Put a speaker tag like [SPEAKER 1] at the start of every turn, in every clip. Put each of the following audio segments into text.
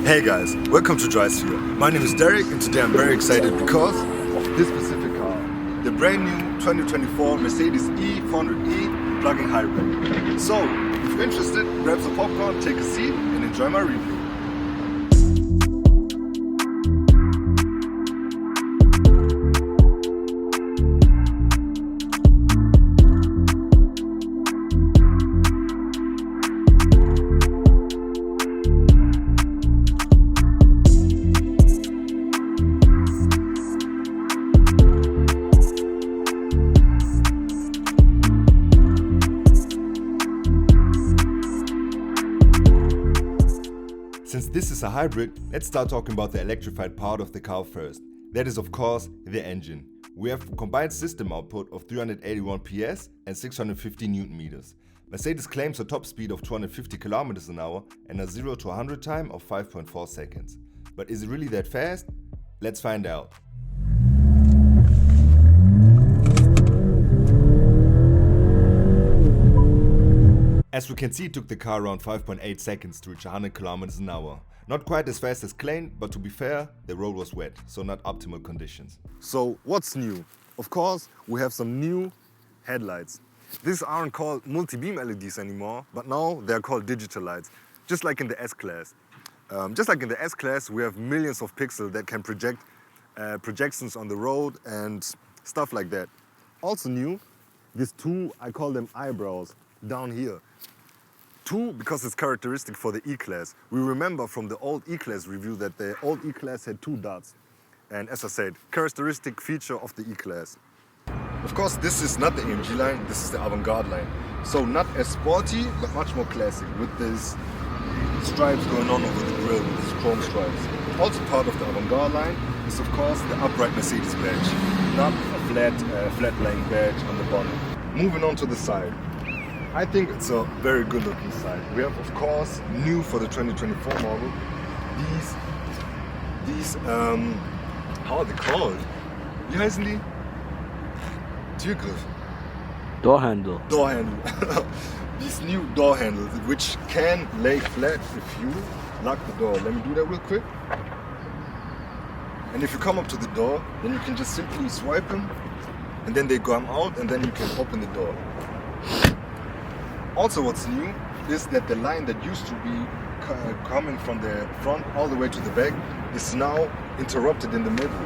[SPEAKER 1] Hey guys, welcome to Drivespherede. My name is Derek and today I'm very excited because of this specific car. The brand new 2024 Mercedes E400e Plugin Hybrid. So, if you're interested, grab some popcorn, take a seat and enjoy my review. Since this is a hybrid, let's start talking about the electrified part of the car first. That is of course the engine. We have a combined system output of 381 PS and 650 Newton meters. Mercedes claims a top speed of 250 km an hour and a 0 to 100 time of 5.4 seconds. But is it really that fast? Let's find out. As we can see, it took the car around 5.8 seconds to reach 100 km an hour. Not quite as fast as claimed, but to be fair, the road was wet, so not optimal conditions. So what's new? Of course, we have some new headlights. These aren't called multi-beam LEDs anymore, but now they're called digital lights, just like in the S-Class. Just like in the S-Class, we have millions of pixels that can project projections on the road and stuff like that. Also new, these two, I call them eyebrows, down here. Two, because it's characteristic for the E-Class. We remember from the old E-Class review that the old E-Class had two dots. And as I said, characteristic feature of the E-Class. Of course, this is not the AMG line, this is the avant-garde line. So not as sporty, but much more classic, with these stripes going on over the grille, with these chrome stripes. Also part of the avant-garde line is of course the upright Mercedes badge, not a flat-laying badge on the bonnet. Moving on to the side. I think it's a very good looking side. We have of course new for the 2024 model these how are they called? Wie heißen die? Türgriff.
[SPEAKER 2] Door handle.
[SPEAKER 1] Door handle. These new door handles which can lay flat if you lock the door. Let me do that real quick. And if you come up to the door, then you can just simply swipe them and then they come out and then you can open the door. Also what's new is that the line that used to be coming from the front all the way to the back is now interrupted in the middle.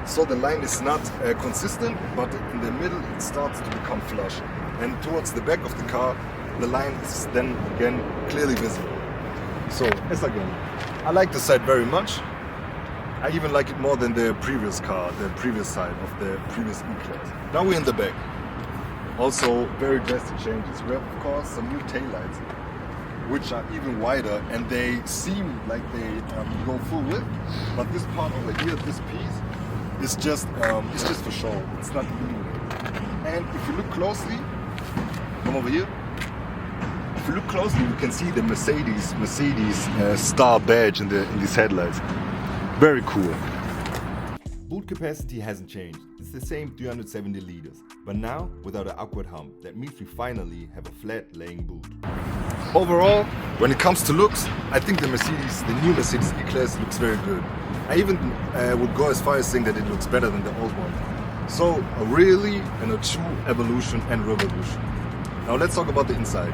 [SPEAKER 1] So the line is not consistent, but in the middle it starts to become flush. And towards the back of the car, the line is then again clearly visible. So, as again, I like the side very much. I even like it more than the previous car, the previous side of the previous E-Class. Now we're in the back. Also very drastic changes. We have of course some new taillights, which are even wider and they seem like they go full width. But this part over here, this piece, is just for show. It's not illuminated. And if you look closely, come over here. If you look closely, you can see the Mercedes star badge in these headlights. Very cool. Boot capacity hasn't changed. It's the same 370 liters, but now without an awkward hump. That means we finally have a flat laying boot. Overall, when it comes to looks, I think the new Mercedes E-Class looks very good. I even would go as far as saying that it looks better than the old one. So a really and a true evolution and revolution. Now let's talk about the inside.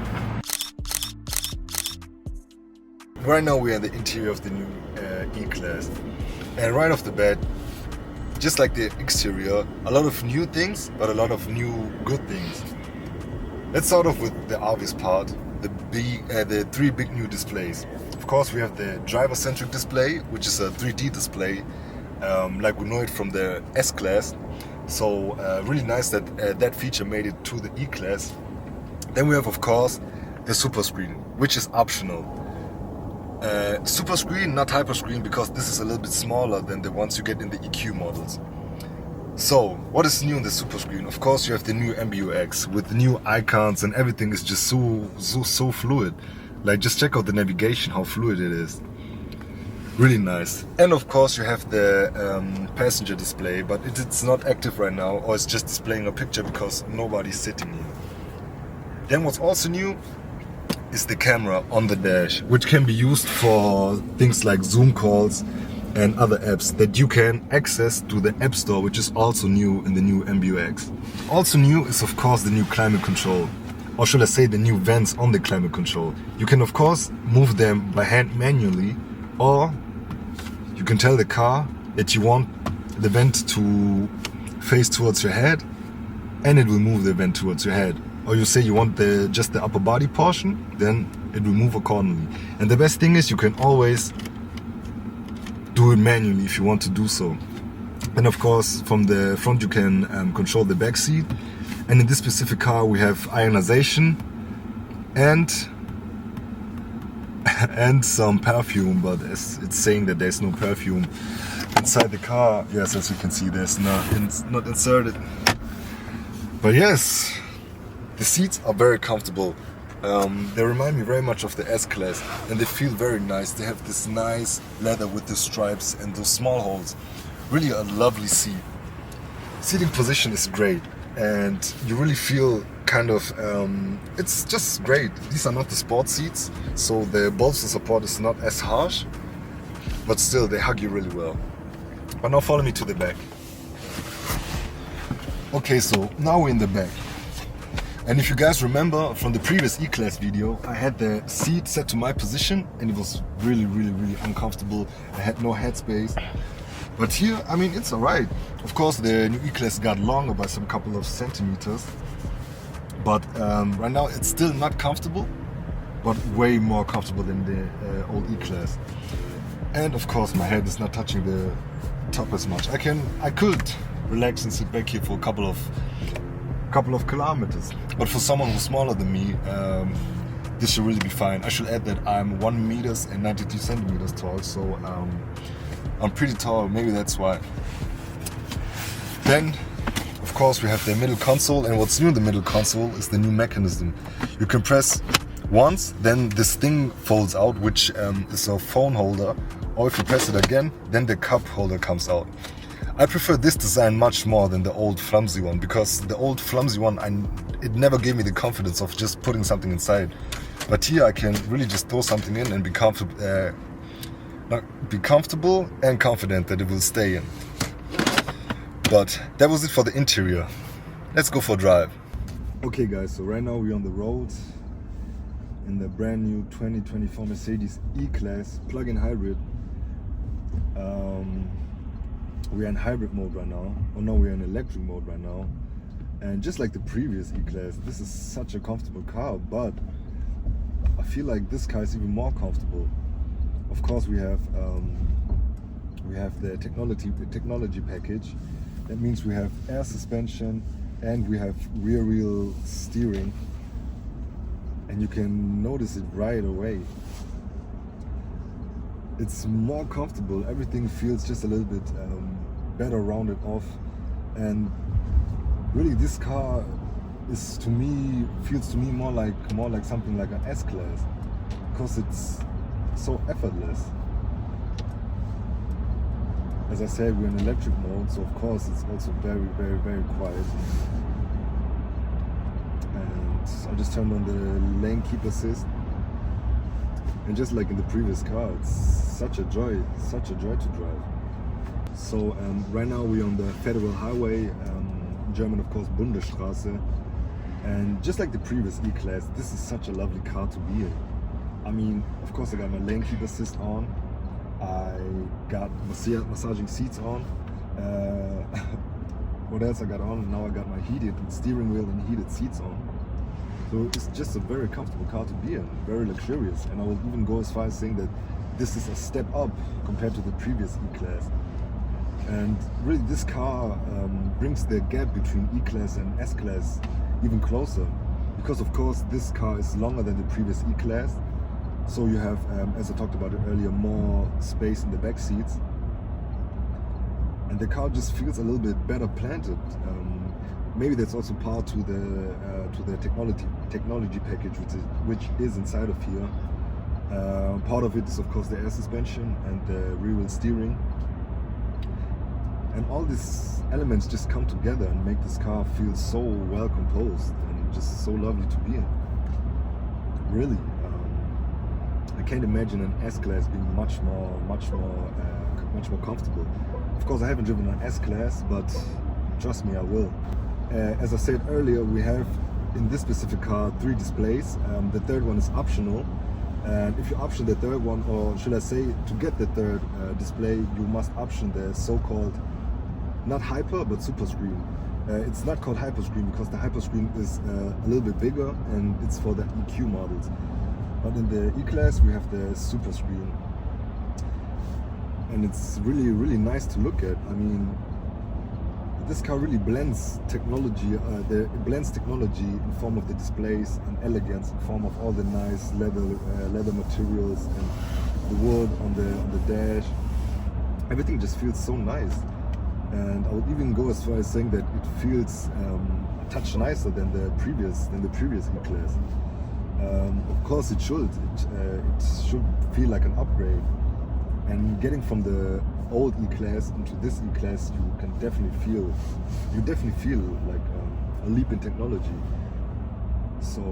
[SPEAKER 1] Right now we are in the interior of the new E-Class. And right off the bat, just like the exterior, a lot of new things, but a lot of new good things. Let's start off with the obvious part, the three big new displays. Of course, we have the driver-centric display, which is a 3D display, like we know it from the S-Class. So really nice that that feature made it to the E-Class. Then we have, of course, the super screen, which is optional. Super screen, not hyper screen, because this is a little bit smaller than the ones you get in the EQ models. So, what is new in the super screen? Of course, you have the new MBUX with new icons and everything is just so fluid. Like, just check out the navigation, how fluid it is. Really nice. And of course, you have the passenger display, but it's not active right now, or it's just displaying a picture because nobody's sitting here. Then what's also new is the camera on the dash, which can be used for things like Zoom calls and other apps that you can access to the App Store, which is also new in the new MBUX. Also new is of course the new climate control, or should I say the new vents on the climate control. You can of course move them by hand manually, or you can tell the car that you want the vent to face towards your head, and it will move the vent towards your head. Or you say you want just the upper body portion, then it will move accordingly. And the best thing is you can always do it manually if you want to do so. And of course from the front you can control the back seat. And in this specific car we have ionization and some perfume, but it's saying that there's no perfume inside the car. Yes, as you can see, there's not inserted. But yes, the seats are very comfortable. They remind me very much of the S-Class, and they feel very nice. They have this nice leather with the stripes and those small holes. Really a lovely seat. Seating position is great, and you really feel kind of, it's just great. These are not the sport seats, so the bolster support is not as harsh, but still they hug you really well. But now follow me to the back. Okay, so now we're in the back. And if you guys remember from the previous E-Class video, I had the seat set to my position and it was really uncomfortable. I had no headspace. But here, I mean, it's alright. Of course, the new E-Class got longer by some couple of centimeters. But right now it's still not comfortable, but way more comfortable than the old E-Class. And of course, my head is not touching the top as much. I could relax and sit back here for a couple of kilometers. But for someone who's smaller than me, this should really be fine. I should add that I'm 1 meters and 92 centimeters tall, so I'm pretty tall, maybe that's why. Then, of course, we have the middle console, and what's new in the middle console is the new mechanism. You can press once, then this thing folds out, which is a phone holder, or if you press it again, then the cup holder comes out. I prefer this design much more than the old flimsy one, because the old flimsy one, it never gave me the confidence of just putting something inside. But here I can really just throw something in and be comfortable and confident that it will stay in. But that was it for the interior. Let's go for a drive. Okay guys, so right now we're on the road in the brand new 2024 Mercedes E-Class Plugin Hybrid. We're in hybrid mode right now. Oh no, we're in electric mode right now. And just like the previous E-Class, this is such a comfortable car, but I feel like this car is even more comfortable. Of course, we have the technology package. That means we have air suspension and we have rear wheel steering. And you can notice it right away. It's more comfortable. Everything feels just a little bit better rounded off, and really this car feels to me more like something like an S-Class, because it's so effortless. As I said, we're in electric mode, so of course it's also very quiet. And I just turned on the lane keep assist. And just like in the previous car, it's such a joy to drive. So right now we're on the Federal Highway, German of course Bundesstraße. And just like the previous E-Class, this is such a lovely car to be in. I mean, of course I got my lane keep assist on, I got massaging seats on. What else I got on? Now I got my heated steering wheel and heated seats on. So it's just a very comfortable car to be in, very luxurious. And I will even go as far as saying that this is a step up compared to the previous E-Class. And really this car brings the gap between E-Class and S-Class even closer. Because of course this car is longer than the previous E-Class. So you have, as I talked about it earlier, more space in the back seats. And the car just feels a little bit better planted. Maybe that's also part to the technology package which is inside of here. Part of it is of course the air suspension and the rear wheel steering. And all these elements just come together and make this car feel so well composed and just so lovely to be in. Really, I can't imagine an S-Class being much more comfortable. Of course, I haven't driven an S-Class, but trust me, I will. As I said earlier, we have in this specific car 3 displays. The third one is optional. And if you option the third one, or should I say, to get the third display, you must option the so-called, not hyper, but super screen. It's not called hyper screen because the hyper screen is a little bit bigger and it's for the EQ models. But in the E-Class we have the super screen. And it's really nice to look at. I mean, this car really blends technology. It blends technology in form of the displays and elegance in form of all the nice leather materials and the wood on the dash. Everything just feels so nice. And I would even go as far as saying that it feels a touch nicer than the previous E-Class. Of course, it should feel like an upgrade. And getting from the old E-Class into this E-Class, you definitely feel like a leap in technology. So,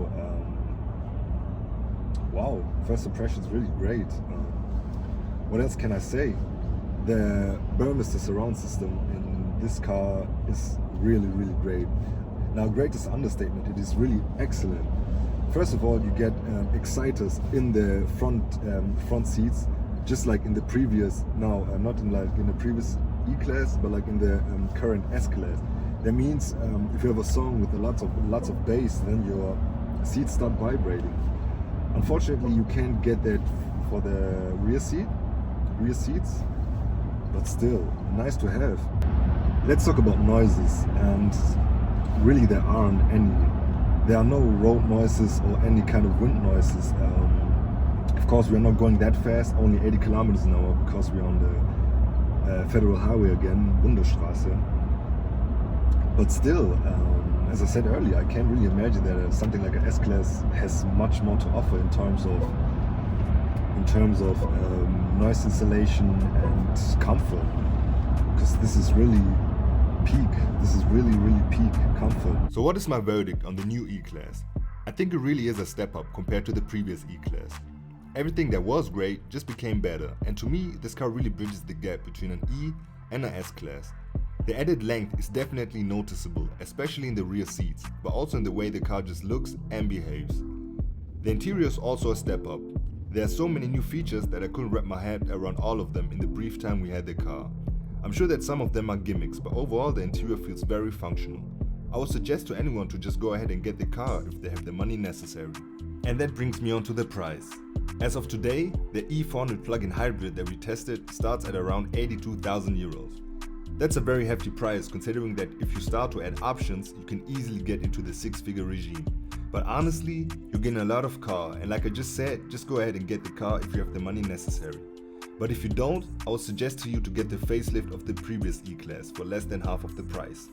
[SPEAKER 1] wow, first impression is really great. What else can I say? The Burmester surround system in this car is really great. Now, great is an understatement. It is really excellent. First of all, you get exciters in the front seats, just like in the previous, not in the previous E-Class, but like in the current S-Class. That means if you have a song with lots of bass, then your seats start vibrating. Unfortunately, you can't get that for the rear seats, but still nice to have. Let's talk about noises, and really there aren't any. There are no road noises or any kind of wind noises. Of course, we're not going that fast, only 80 kilometers an hour, because we're on the federal highway again, Bundesstraße. But still, as I said earlier, I can't really imagine that something like an S-Class has much more to offer in terms of noise insulation and comfort, because this is really peak. This is really peak comfort. So what is my verdict on the new E-Class? I think it really is a step up compared to the previous E-Class. Everything that was great just became better, and to me this car really bridges the gap between an E and an S-Class. The added length is definitely noticeable, especially in the rear seats, but also in the way the car just looks and behaves. The interior is also a step up. There are so many new features that I couldn't wrap my head around all of them in the brief time we had the car. I'm sure that some of them are gimmicks, but overall the interior feels very functional. I would suggest to anyone to just go ahead and get the car if they have the money necessary. And that brings me on to the price. As of today, the E400 Plugin Hybrid that we tested starts at around 82,000 euros. That's a very hefty price, considering that if you start to add options, you can easily get into the 6-figure regime. But honestly, you're getting a lot of car, and like I just said, just go ahead and get the car if you have the money necessary. But if you don't, I would suggest to you to get the facelift of the previous E-Class for less than half of the price.